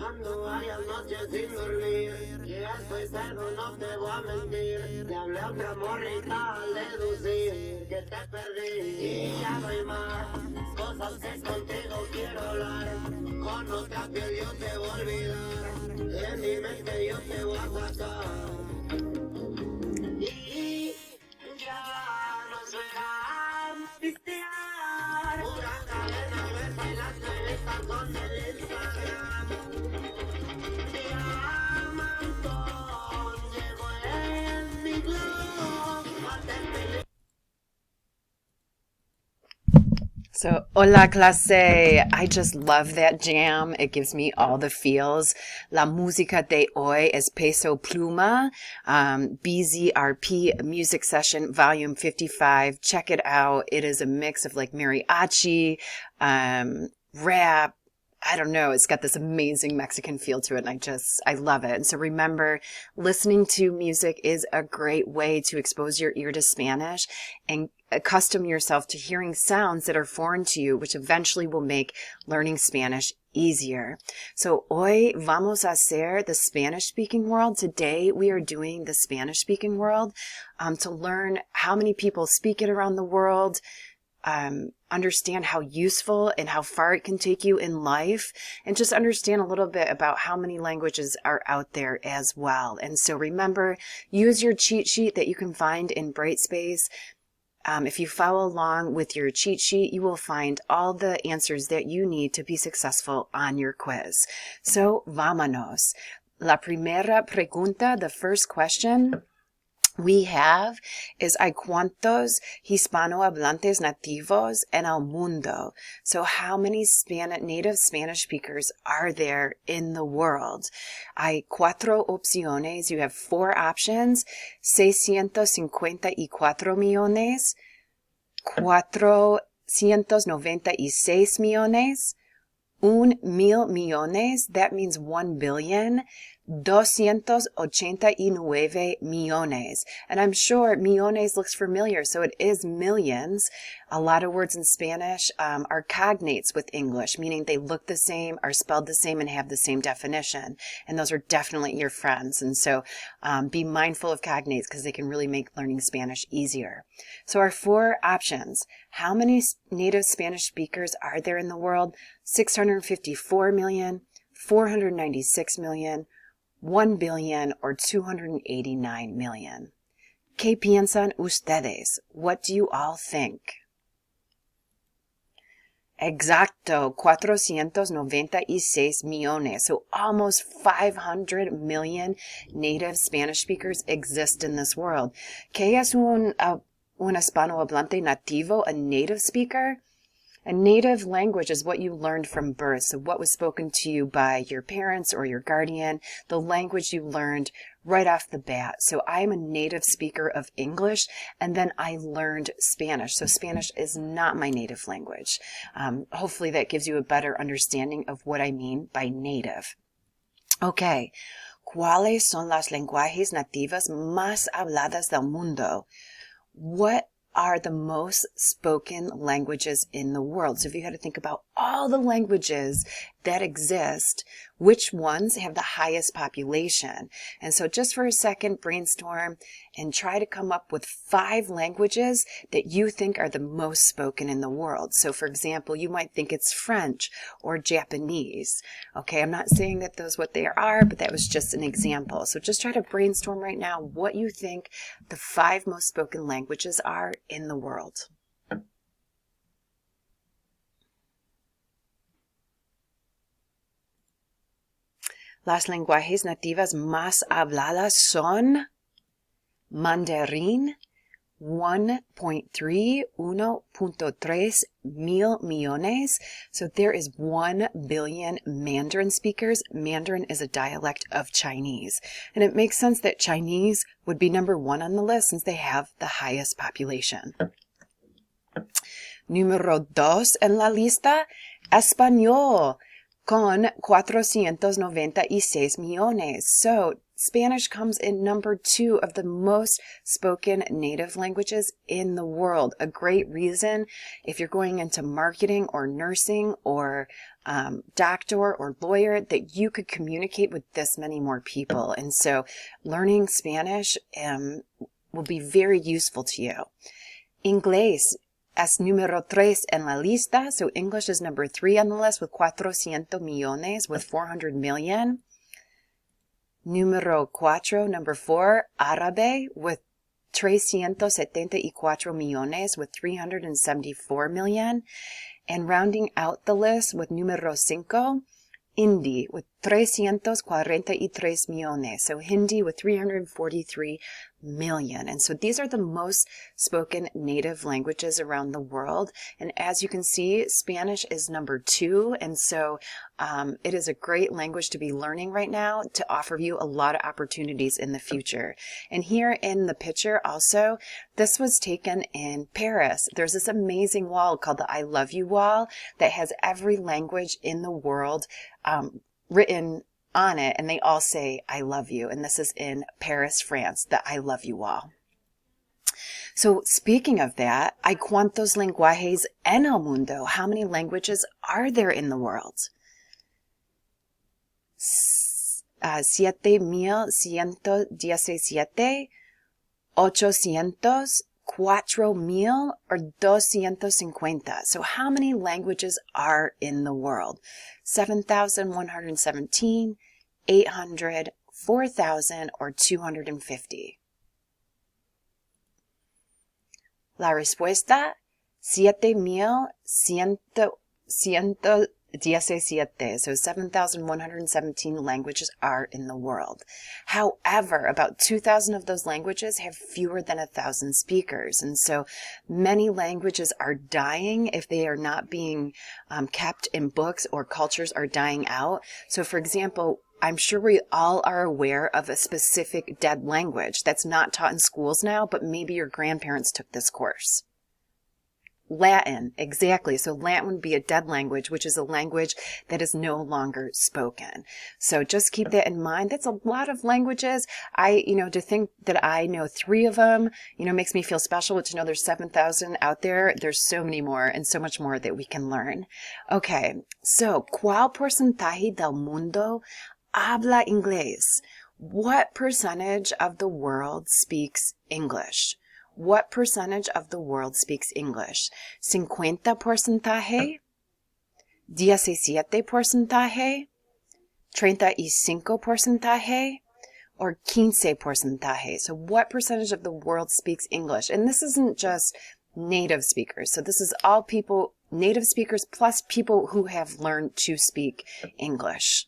Ando varias noches sin dormir y estoy cerdo, no te voy a mentir. Te hablé otra morrita al deducir que te perdí y ya no hay más cosas que contigo quiero hablar. Con otra piel yo te voy a olvidar, en mi mente yo te voy a sacar. Y ya nos verán pistear. Una cadena versa y las revistas con el Instagram. Diamantón llegó en mi blog. So, hola clase. I just love that jam. It gives me all the feels. La música de hoy es Peso Pluma, BZRP Music Session Volume 55. Check it out. It is a mix of like mariachi, rap. I don't know. It's got this amazing Mexican feel to it, and I love it. And so remember, listening to music is a great way to expose your ear to Spanish and accustom yourself to hearing sounds that are foreign to you, which eventually will make learning Spanish easier. So hoy vamos a hacer the Spanish-speaking world. Today we are doing the Spanish-speaking world to learn how many people speak it around the world, understand how useful and how far it can take you in life, and just understand a little bit about how many languages are out there as well. And so remember, use your cheat sheet that you can find in Brightspace. If you follow along with your cheat sheet, you will find all the answers that you need to be successful on your quiz. So, vámonos. La primera pregunta, the first question we have is ¿hay cuántos hispanohablantes nativos en el mundo? So how many native Spanish speakers are there in the world? Hay cuatro opciones. You have four options. 654 millones, 496 millones, 1,000 millones, that means 1 billion, 289 millones. And I'm sure millones looks familiar, so it is millions. A lot of words in Spanish are cognates with English, meaning they look the same, are spelled the same, and have the same definition. And those are definitely your friends. And so be mindful of cognates because they can really make learning Spanish easier. So our four options. How many native Spanish speakers are there in the world? 654 million, 496 million, 1 billion, or 289 million. ¿Qué piensan ustedes? What do you all think? Exacto, 496 millones. So almost 500 million native Spanish speakers exist in this world. ¿Qué es un hispanohablante nativo, a native speaker? A native language is what you learned from birth. So what was spoken to you by your parents or your guardian, the language you learned right off the bat. So I'm a native speaker of English, and then I learned Spanish. So Spanish is not my native language. Hopefully that gives you a better understanding of what I mean by native. Okay. ¿Cuáles son las lenguajes nativas más habladas del mundo? What are the most spoken languages in the world? So if you had to think about all the languages that exist, which ones have the highest population? And so just for a second, brainstorm and try to come up with 5 languages that you think are the most spoken in the world. So for example, you might think it's French or Japanese. Okay, I'm not saying that those what they are, but that was just an example. So just try to brainstorm right now what you think the 5 most spoken languages are in the world. Las lenguajes nativas más habladas son Mandarín, 1.3, 1.3 mil millones. So there is 1 billion Mandarin speakers. Mandarin is a dialect of Chinese. And it makes sense that Chinese would be number 1 on the list since they have the highest population. Número 2 en la lista, Español, con 496 millones. So Spanish comes in number 2 of the most spoken native languages in the world. A great reason if you're going into marketing or nursing or doctor or lawyer that you could communicate with this many more people. And so learning Spanish will be very useful to you. Inglés es número 3 en la lista. So English is number 3 on the list with 400 millones, with 400 million. Número 4, number 4, Árabe with 374 millones, with 374 million. And rounding out the list with número 5, Hindi with 343 millones. So Hindi with 343 million. And so these are the most spoken native languages around the world. And as you can see, Spanish is number 2. And so it is a great language to be learning right now to offer you a lot of opportunities in the future. And here in the picture also, this was taken in Paris. There's this amazing wall called the I Love You wall that has every language in the world written on it, and they all say I love you. And this is in Paris, France, the I Love You wall. So speaking of that, ¿hay cuántos lenguajes en el mundo? How many languages are there in the world? 7,117, 800, 4,000, or 250. So how many languages are in the world? 7,117, 800, 4,000, or 250. La respuesta, 7,117. So 7,117 languages are in the world. However, about 2,000 of those languages have fewer than 1,000 speakers. And so many languages are dying if they are not being kept in books, or cultures are dying out. So for example, I'm sure we all are aware of a specific dead language that's not taught in schools now, but maybe your grandparents took this course. Latin, exactly. So Latin would be a dead language, which is a language that is no longer spoken. So just keep that in mind. That's a lot of languages. To think that I know 3 of them, makes me feel special. To know there's 7,000 out there. There's so many more and so much more that we can learn. Okay. So, ¿cuál porcentaje del mundo habla inglés? What percentage of the world speaks English? What percentage of the world speaks English? 50%, 17%, 35%, or 15%. So what percentage of the world speaks English? And this isn't just native speakers. So this is all people, native speakers plus people who have learned to speak English.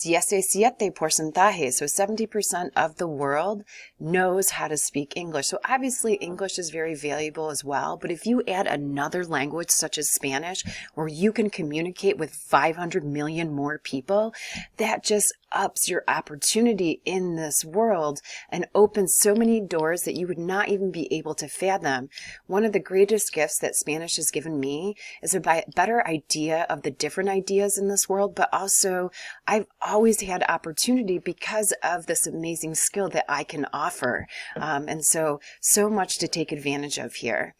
17%, so 70% of the world knows how to speak English. So obviously English is very valuable as well, but if you add another language such as Spanish, where you can communicate with 500 million more people, that just ups your opportunity in this world and opens so many doors that you would not even be able to fathom. One of the greatest gifts that Spanish has given me is a better idea of the different ideas in this world, but also I've always had opportunity because of this amazing skill that I can offer. And so much to take advantage of here.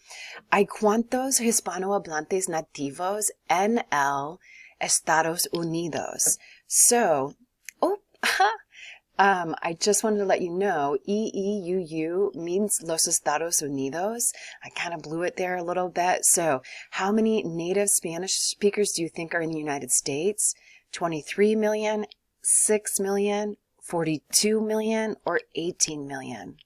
¿Hay cuántos hispanohablantes nativos en el Estados Unidos? So, I just wanted to let you know, EEUU means Los Estados Unidos. I kind of blew it there a little bit. So how many native Spanish speakers do you think are in the United States? 23 million, 6 million, 42 million, or 18 million?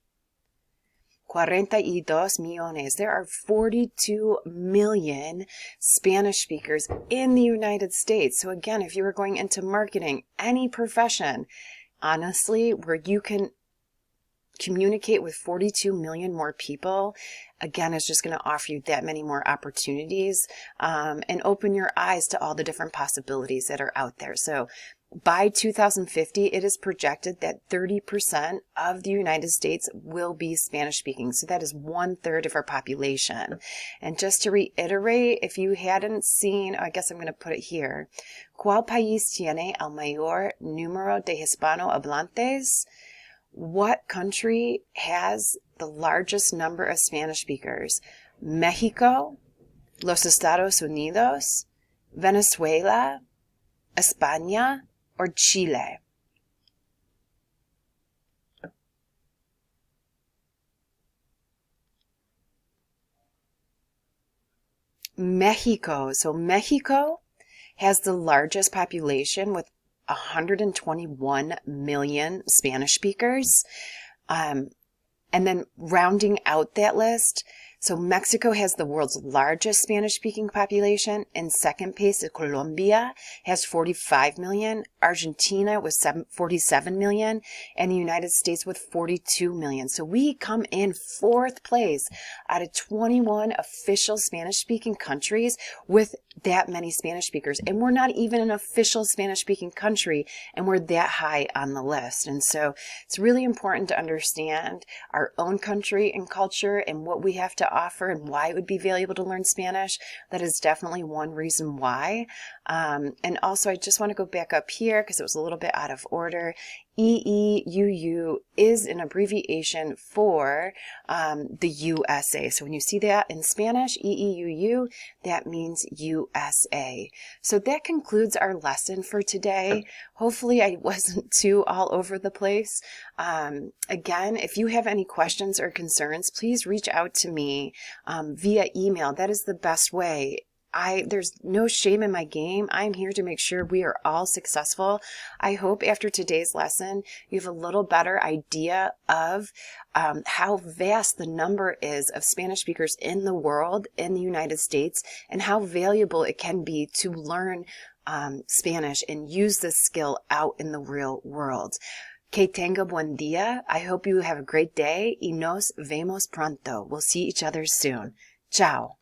42 millones. There are 42 million Spanish speakers in the United States. So again, if you were going into marketing, any profession, honestly, where you can communicate with 42 million more people, again, it's just going to offer you that many more opportunities and open your eyes to all the different possibilities that are out there. So by 2050, it is projected that 30% of the United States will be Spanish speaking. So that is 1/3 of our population. And just to reiterate, if you hadn't seen, I guess I'm going to put it here. ¿Cuál país tiene el mayor número de hispanohablantes? What country has the largest number of Spanish speakers? Mexico, los Estados Unidos, Venezuela, España, or Chile? Mexico. So Mexico has the largest population with 121 million Spanish speakers. And then rounding out that list, so Mexico has the world's largest Spanish-speaking population. In second place is Colombia, has 45 million. Argentina with 47 million. And the United States with 42 million. So we come in fourth place out of 21 official Spanish-speaking countries with that many Spanish speakers. And we're not even an official Spanish-speaking country, and we're that high on the list. And so it's really important to understand our own country and culture and what we have to offer and why it would be valuable to learn Spanish. That is definitely one reason why. And also, I just want to go back up here because it was a little bit out of order. EEUU is an abbreviation for the USA. So when you see that in Spanish, EEUU, that means USA. So that concludes our lesson for today. Hopefully I wasn't too all over the place. Again, if you have any questions or concerns, please reach out to me via email. That is the best way. There's no shame in my game. I'm here to make sure we are all successful. I hope after today's lesson, you have a little better idea of how vast the number is of Spanish speakers in the world, in the United States, and how valuable it can be to learn Spanish and use this skill out in the real world. Que tenga buen día. I hope you have a great day y nos vemos pronto. We'll see each other soon. Ciao.